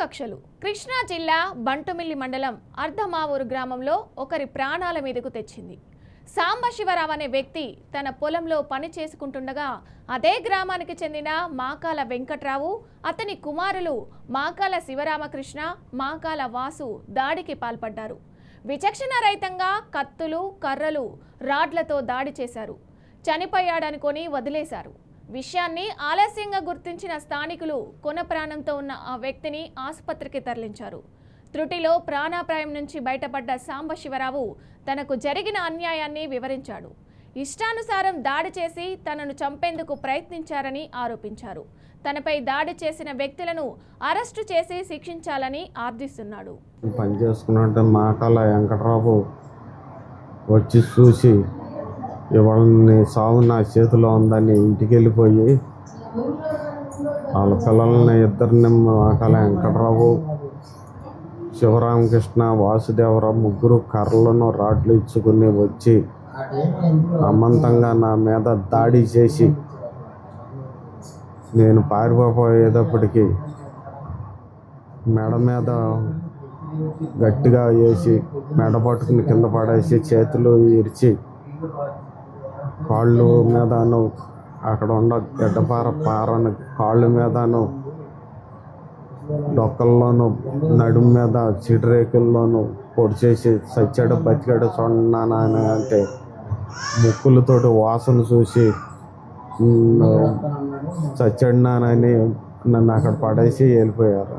కక్షలు కృష్ణా జిల్లా బంటుమిల్లి మండలం అర్ధమావూరు గ్రామంలో ఒకరి ప్రాణాల మీదకు తెచ్చింది. సాంబశివరావు అనే వ్యక్తి తన పొలంలో పని చేసుకుంటుండగా అదే గ్రామానికి చెందిన మాకాల వెంకట్రావు, అతని కుమారులు మాకాల శివరామకృష్ణ, మాకాల వాసు దాడికి పాల్పడ్డారు. విచక్షణారహితంగా కత్తులు, కర్రలు, రాడ్లతో దాడి చేశారు. చనిపోయాడనుకొని వదిలేశారు. విషయాన్ని ఆలస్యంగా గుర్తించిన స్థానికులు కొన ప్రాణంతో ఉన్న ఆ వ్యక్తిని ఆసుపత్రికి తరలించారు. త్రుటిలో ప్రాణాపాయం నుంచి బయటపడ్డ సాంబశివరావు తనకు జరిగిన అన్యాయాన్ని వివరించాడు. ఇష్టానుసారం దాడి చేసి తనను చంపేందుకు ప్రయత్నించారని ఆరోపించారు. తనపై దాడి చేసిన వ్యక్తులను అరెస్టు చేసి శిక్షించాలని ఆర్థిస్తున్నాడు. పనిచేసుకున్నట్టు మాకాల వెంకట్రావు వచ్చి చూసి ఇవాళ నీ సాగు నా చేతిలో ఉందని ఇంటికి వెళ్ళిపోయి వాళ్ళ పిల్లల్ని ఇద్దరిని మాకాల వెంకట్రావు, శివరామకృష్ణ, వాసుదేవరావు ముగ్గురు కర్రలను రాడ్లు ఇచ్చుకుని వచ్చి అమంతంగా నా మీద దాడి చేసి నేను పారిపోయేటప్పటికీ మెడ మీద గట్టిగా వేసి మెడ పట్టుకుని కింద పడేసి చేతులు ఇరిచి కాళ్ళు మీదను అక్కడ ఉన్న పారను కాళ్ళ మీదను డొక్కల్లోనూ నడుము మీద చిటిరేకుల్లోనూ పొడి చేసి చచ్చాడు బతికాడు చూడన్నానా అని అంటే ముక్కులతోటి వాసన చూసి చచ్చాడు నానని నన్ను అక్కడ పడేసి వెళ్ళిపోయారు.